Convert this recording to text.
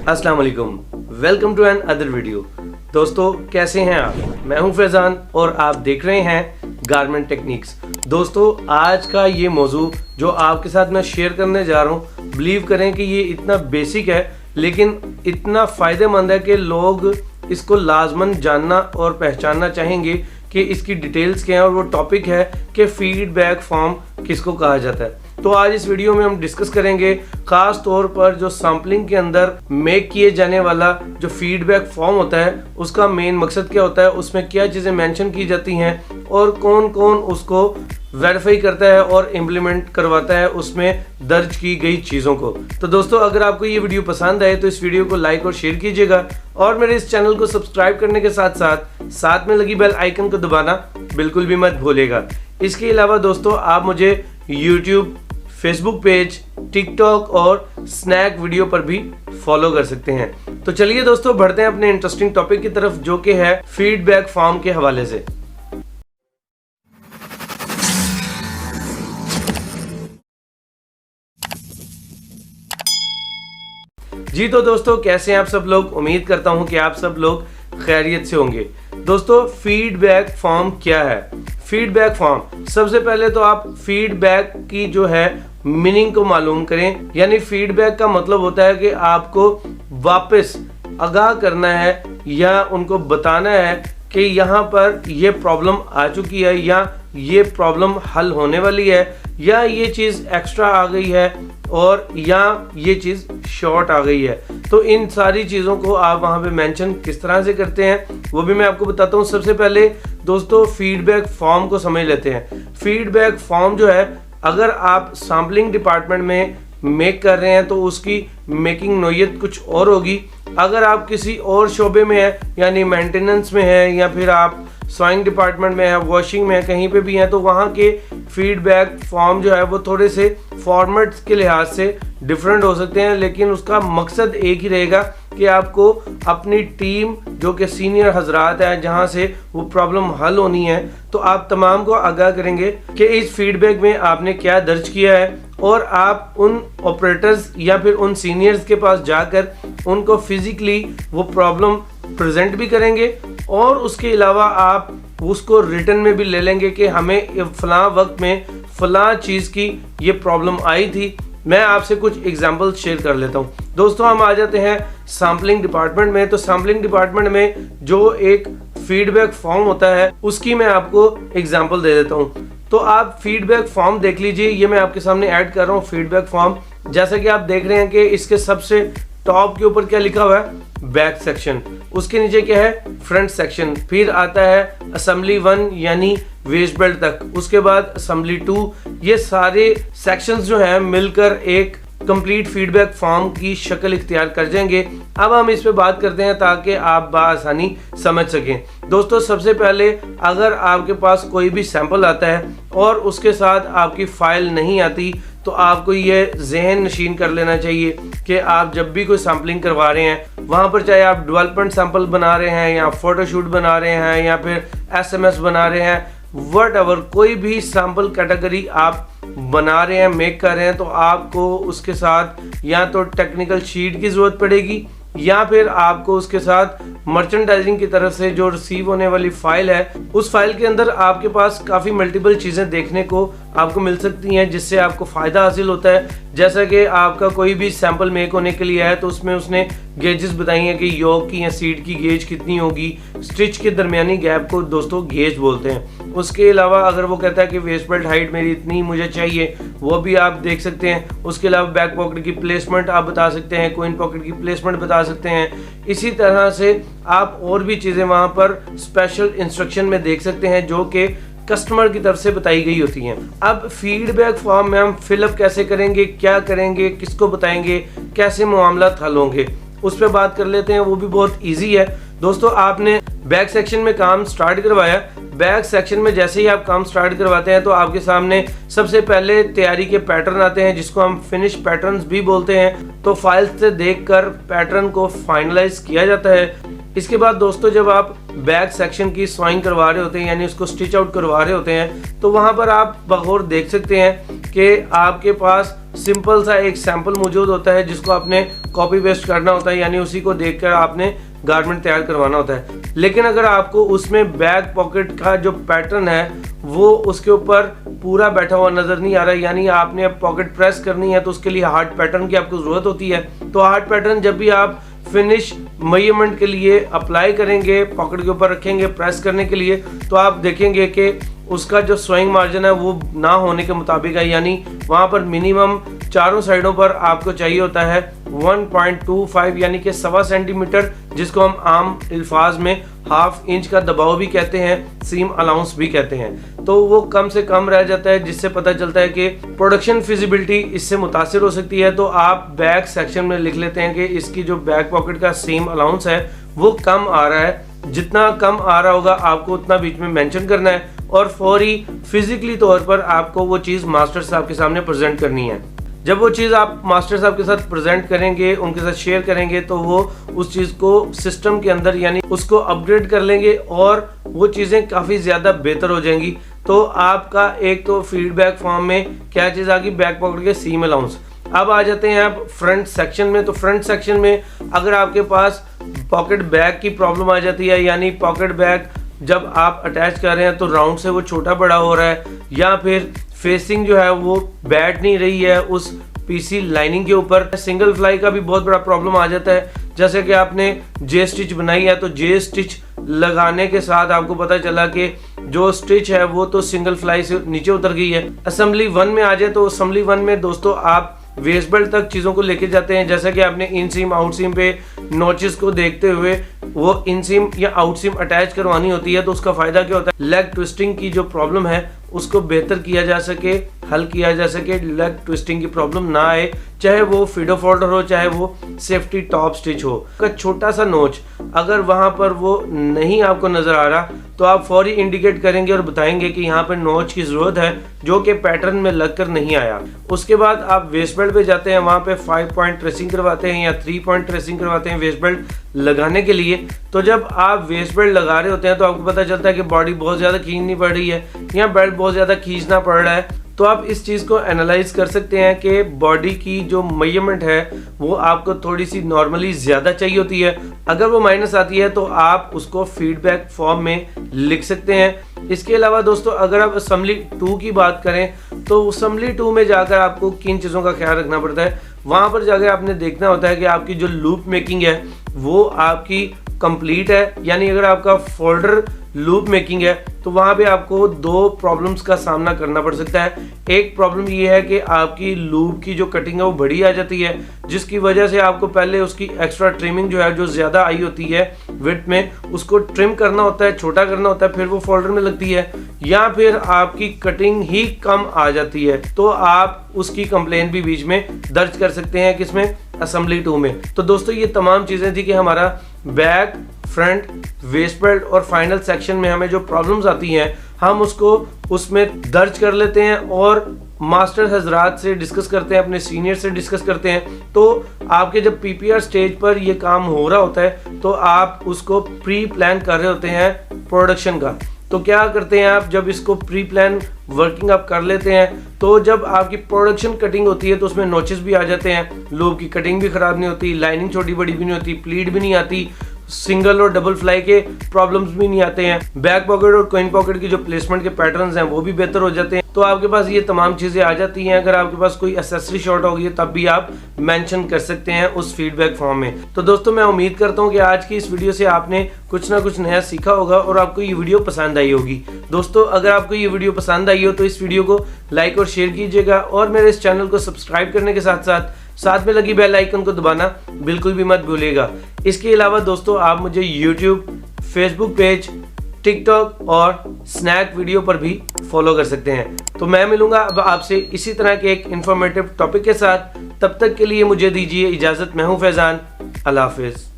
अस्सलाम वालेकुम, welcome to another video. दोस्तों कैसे हैं आप? मैं हूं फैज़ान और आप देख रहे हैं गारमेंट टेक्निक्स। दोस्तों आज का ये मौजू जो आपके साथ मैं शेयर करने जा रहा हूं, बिलीव करें कि ये इतना बेसिक है लेकिन इतना फ़ायदेमंद है कि लोग इसको लाजमन जानना और पहचानना चाहेंगे कि इसकी डिटेल्स क्या है। और वो टॉपिक है कि फीडबैक फॉर्म किसको कहा जाता है। तो आज इस वीडियो में हम डिस्कस करेंगे खास तौर पर जो सैम्पलिंग के अंदर मेक किए जाने वाला जो फीडबैक फॉर्म होता है उसका मेन मकसद क्या होता है, उसमें क्या चीज़ें मेंशन की जाती हैं और कौन कौन उसको वेरीफाई करता है और इम्प्लीमेंट करवाता है उसमें दर्ज की गई चीज़ों को। तो दोस्तों अगर आपको ये वीडियो पसंद आए तो इस वीडियो को लाइक और शेयर कीजिएगा और मेरे इस चैनल को सब्सक्राइब करने के साथ साथ में लगी बेल आइकन को दबाना बिल्कुल भी मत भूलिएगा। इसके अलावा दोस्तों आप मुझे यूट्यूब, फेसबुक पेज, टिकटॉक और स्नैक वीडियो पर भी फॉलो कर सकते हैं। तो चलिए दोस्तों बढ़ते हैं अपने इंटरेस्टिंग टॉपिक की तरफ जो कि है फीडबैक फॉर्म के हवाले से। जी तो दोस्तों कैसे हैं आप सब लोग? उम्मीद करता हूं कि आप सब लोग खैरियत से होंगे। दोस्तों फीडबैक फॉर्म क्या है? फीडबैक फॉर्म, सबसे पहले तो आप फीडबैक की जो है मीनिंग को मालूम करें। यानी फीडबैक का मतलब होता है कि आपको वापस आगाह करना है या उनको बताना है कि यहाँ पर ये प्रॉब्लम आ चुकी है या ये प्रॉब्लम हल होने वाली है या ये चीज़ एक्स्ट्रा आ गई है और या ये चीज़ शॉर्ट आ गई है। तो इन सारी चीज़ों को आप वहाँ पे मेंशन किस तरह से करते हैं वो भी मैं आपको बताता हूँ। सबसे पहले दोस्तों फीडबैक फॉर्म को समझ लेते हैं। फीडबैक फॉर्म जो है अगर आप सैम्पलिंग डिपार्टमेंट में मेक कर रहे हैं तो उसकी मेकिंग नोयत कुछ और होगी। अगर आप किसी और शोबे में है यानी मेंटेनेंस में है या फिर आप स्वाइंग डिपार्टमेंट में है, वॉशिंग में है, कहीं पे भी है तो वहाँ के फीडबैक फॉर्म जो है वो थोड़े से फॉर्मेट्स के लिहाज से डिफरेंट हो सकते हैं, लेकिन उसका मकसद एक ही रहेगा कि आपको अपनी टीम जो कि सीनियर हजरात है जहाँ से वो प्रॉब्लम हल होनी है तो आप तमाम को आगाह करेंगे कि इस फीडबैक में आपने क्या दर्ज किया है और आप उन ऑपरेटर्स या फिर उन सीनियर्स के पास जाकर उनको फिजिकली वो प्रॉब्लम प्रेजेंट भी करेंगे और उसके अलावा आप उसको रिटर्न में भी ले लेंगे कि हमें फलां वक्त में फलां चीज़ की ये प्रॉब्लम आई थी। मैं आपसे कुछ एग्जांपल शेयर कर लेता हूँ। दोस्तों हम आ जाते हैं सैम्पलिंग डिपार्टमेंट में। तो सैम्पलिंग डिपार्टमेंट में जो एक फीडबैक फॉर्म होता है उसकी मैं आपको एग्जांपल दे देता हूँ। तो आप फीडबैक फॉर्म देख लीजिए, ये मैं आपके सामने ऐड कर रहा हूँ फीडबैक फॉर्म। जैसा कि आप देख रहे हैं कि इसके सबसे टॉप के ऊपर क्या लिखा हुआ है, बैक सेक्शन, उसके नीचे क्या है, फ्रंट सेक्शन, फिर आता है असेंबली 1 यानी वेस्ट बेल्ट तक, उसके बाद असेंबली 2। ये सारे सेक्शंस जो हैं मिलकर एक कंप्लीट फीडबैक फॉर्म की शक्ल इख्तियार कर जाएंगे। अब हम इस पे बात करते हैं ताकि आप बाआसानी समझ सकें। दोस्तों सबसे पहले अगर आपके पास कोई भी सैंपल आता है और उसके साथ आपकी फाइल नहीं आती तो आपको ये जहन नशीन कर लेना चाहिए कि आप जब भी कोई सैम्पलिंग करवा रहे हैं वहाँ पर चाहे आप डेवलपमेंट सैंपल बना रहे हैं या फोटोशूट बना रहे हैं या फिर SMS बना रहे हैं, व्हाटएवर कोई भी सैंपल कैटेगरी आप बना रहे हैं, मेक कर रहे हैं, तो आपको उसके साथ या तो टेक्निकल शीट की ज़रूरत पड़ेगी या फिर आपको उसके साथ मर्चेंडाइजिंग की तरफ से जो रिसीव होने वाली फाइल है उस फाइल के अंदर आपके पास काफ़ी मल्टीपल चीज़ें देखने को आपको मिल सकती हैं जिससे आपको फ़ायदा हासिल होता है। जैसा कि आपका कोई भी सैंपल मेक होने के लिए है तो उसमें उसने गेजेस बताई हैं कि योक की या सीट की गेज कितनी होगी, स्टिच के दरमियानी गैप को दोस्तों गेज बोलते हैं। उसके अलावा अगर वो कहता है कि वेस्ट बेल्ट हाइट मेरी इतनी मुझे चाहिए वो भी आप देख सकते हैं। उसके अलावा बैक पॉकेट की प्लेसमेंट आप बता सकते हैं, कोइन पॉकेट की प्लेसमेंट बता सकते हैं। इसी तरह से आप और भी चीज़ें वहाँ पर स्पेशल इंस्ट्रक्शन में देख सकते हैं जो कि कस्टमर की तरफ से बताई गई होती हैं। अब फीडबैक फॉर्म में हम फिलअप कैसे करेंगे, क्या करेंगे, किसको बताएंगे, कैसे मामला हल होंगे, उस पर बात कर लेते हैं। वो भी बहुत इजी है। दोस्तों आपने बैक सेक्शन में काम स्टार्ट करवाया। बैक सेक्शन में जैसे ही आप काम स्टार्ट करवाते हैं तो आपके सामने सबसे पहले तैयारी के पैटर्न आते हैं जिसको हम फिनिश पैटर्न्स भी बोलते हैं। तो फाइल से देखकर पैटर्न को फाइनलाइज किया जाता है। इसके बाद दोस्तों जब आप बैक सेक्शन की स्वाइंग करवा रहे होते हैं यानी उसको स्टिच आउट करवा रहे होते हैं तो वहाँ पर आप बगौर देख सकते हैं कि आपके पास सिंपल सा एक सैंपल मौजूद होता है जिसको आपने कॉपी पेस्ट करना होता है, यानी उसी को देखकर आपने गारमेंट तैयार करवाना होता है। लेकिन अगर आपको उसमें बैक पॉकेट का जो पैटर्न है वो उसके ऊपर पूरा बैठा हुआ नजर नहीं आ रहा है, यानी आपने अब पॉकेट प्रेस करनी है तो उसके लिए हार्ड पैटर्न की आपको जरूरत होती है। तो हार्ड पैटर्न जब भी आप फिनिश मेजरमेंट के लिए अप्लाई करेंगे, पॉकेट के ऊपर रखेंगे प्रेस करने के लिए, तो आप देखेंगे कि उसका जो स्विंग मार्जिन है वो ना होने के मुताबिक है, यानी वहाँ पर मिनिमम चारों साइडों पर आपको चाहिए होता है 1.25 यानी कि 1.25 सेंटीमीटर, जिसको हम आम अल्फाज में हाफ इंच का दबाव भी कहते हैं, सीम अलाउंस भी कहते हैं। तो वो कम से कम रह जाता है, जिससे पता चलता है कि प्रोडक्शन फिजिबिलिटी इससे मुतासिर हो सकती है। तो आप बैक सेक्शन में लिख लेते हैं कि इसकी जो बैक पॉकेट का सीम अलाउंस है वो कम आ रहा है। जितना कम आ रहा होगा आपको उतना बीच में मेंशन करना है और फौरी फिजिकली तौर पर आपको वो चीज़ मास्टर साहब के सामने प्रेजेंट करनी है। जब वो चीज़ आप मास्टर साहब के साथ प्रेजेंट करेंगे, उनके साथ शेयर करेंगे, तो वो उस चीज़ को सिस्टम के अंदर यानी उसको अपग्रेड कर लेंगे और वो चीज़ें काफ़ी ज़्यादा बेहतर हो जाएंगी। तो आपका एक तो फीडबैक फॉर्म में क्या चीज़ आ गई, बैक पॉकेट के सीम अलाउंस। अब आ जाते हैं आप फ्रंट सेक्शन में। तो फ्रंट सेक्शन में अगर आपके पास पॉकेट बैग की प्रॉब्लम आ जाती है, यानी पॉकेट बैग जब आप अटैच कर रहे हैं तो राउंड से वो छोटा बड़ा हो रहा है, या फिर फेसिंग जो है वो बैठ नहीं रही है उस पीसी लाइनिंग के ऊपर। सिंगल फ्लाई का भी बहुत बड़ा प्रॉब्लम आ जाता है, जैसे कि आपने जे स्टिच बनाई है तो जे स्टिच लगाने के साथ आपको पता चला कि जो स्टिच है वो तो सिंगल फ्लाई से नीचे उतर गई है। असेंबली 1 में आ जाए तो असेंबली 1 में दोस्तों आप वेस्ट बेल्ट तक चीज़ों को लेके जाते हैं, जैसा कि आपने इन सीम आउट सीम पे नोचेस को देखते हुए वो इन सीम या आउट सीम अटैच करवानी होती है। तो उसका फ़ायदा क्या होता है, लेग ट्विस्टिंग की जो प्रॉब्लम है उसको बेहतर किया जा सके, हल किया जा सके, लेग ट्विस्टिंग की प्रॉब्लम ना आए, चाहे वो फीडो फोल्डर हो चाहे वो सेफ्टी टॉप स्टिच हो। का छोटा सा नोच अगर वहाँ पर वो नहीं आपको नज़र आ रहा तो आप फौरी इंडिकेट करेंगे और बताएंगे कि यहाँ पर नोच की ज़रूरत है जो कि पैटर्न में लगकर नहीं आया। उसके बाद आप वेस्ट बेल्ट पे जाते हैं, वहाँ पे 5 पॉइंट ट्रेसिंग करवाते हैं या 3 पॉइंट ट्रेसिंग करवाते हैं वेस्ट बेल्ट लगाने के लिए। तो जब आप वेस्ट बेल्ट लगा रहे होते हैं तो आपको पता चलता है कि बॉडी बहुत ज़्यादा खींचनी पड़ रही है या बेल्ट बहुत ज़्यादा खींचना पड़ रहा है। तो आप इस चीज़ को एनालाइज कर सकते हैं कि बॉडी की जो मेजरमेंट है वो आपको थोड़ी सी नॉर्मली ज़्यादा चाहिए होती है। अगर वो माइनस आती है तो आप उसको फीडबैक फॉर्म में लिख सकते हैं। इसके अलावा दोस्तों अगर आप असेंबली 2 की बात करें तो असेंबली 2 में जाकर आपको किन चीज़ों का ख्याल रखना पड़ता है, वहाँ पर जाकर आपने देखना होता है कि आपकी जो लूप मेकिंग है वो आपकी कंप्लीट है, यानी अगर आपका फोल्डर लूप मेकिंग है तो वहाँ पे आपको 2 प्रॉब्लम्स का सामना करना पड़ सकता है। एक प्रॉब्लम ये है कि आपकी लूप की जो कटिंग है वो बड़ी आ जाती है, जिसकी वजह से आपको पहले उसकी एक्स्ट्रा ट्रिमिंग जो है जो ज़्यादा आई होती है विड्थ में उसको ट्रिम करना होता है, छोटा करना होता है, फिर वो फोल्डर में लगती है, या फिर आपकी कटिंग ही कम आ जाती है तो आप उसकी कंप्लेन भी बीच में दर्ज कर सकते हैं, किसमें, असेंबली 2 में। तो दोस्तों ये तमाम चीज़ें थी कि हमारा बैक, फ्रंट, वेस्ट बेल्ट और फाइनल सेक्शन में हमें जो प्रॉब्लम्स आती हैं हम उसको उसमें दर्ज कर लेते हैं और मास्टर हजरात से डिस्कस करते हैं, अपने सीनियर से डिस्कस करते हैं। तो आपके जब पीपीआर स्टेज पर ये काम हो रहा होता है तो आप उसको प्री प्लान कर रहे होते हैं प्रोडक्शन का। तो क्या करते हैं आप, जब इसको प्री प्लान वर्किंग आप कर लेते हैं तो जब आपकी प्रोडक्शन कटिंग होती है तो उसमें नोचेस भी आ जाते हैं, लूप की कटिंग भी खराब नहीं होती, लाइनिंग छोटी बड़ी भी नहीं होती, प्लीट भी नहीं आती, सिंगल और डबल फ्लाई के प्रॉब्लम्स भी नहीं आते हैं, बैक पॉकेट और कोइन पॉकेट की जो प्लेसमेंट के पैटर्न्स हैं वो भी बेहतर हो जाते हैं। तो आपके पास ये तमाम चीज़ें आ जाती हैं। अगर आपके पास कोई एक्सेसरी शॉर्ट होगी तब भी आप मेंशन कर सकते हैं उस फीडबैक फॉर्म में। तो दोस्तों मैं उम्मीद करता हूँ कि आज की इस वीडियो से आपने कुछ ना कुछ नया सीखा होगा और आपको ये वीडियो पसंद आई होगी। दोस्तों अगर आपको ये वीडियो पसंद आई हो तो इस वीडियो को लाइक और शेयर कीजिएगा और मेरे इस चैनल को सब्सक्राइब करने के साथ में लगी बेल आइकन को दबाना बिल्कुल भी मत भूलिएगा। इसके अलावा दोस्तों आप मुझे YouTube, Facebook पेज, TikTok और स्नैक वीडियो पर भी फॉलो कर सकते हैं। तो मैं मिलूंगा अब आपसे इसी तरह के एक इंफॉर्मेटिव टॉपिक के साथ। तब तक के लिए मुझे दीजिए इजाज़त। मैं हूं फैज़ान। अल्लाह हाफिज़।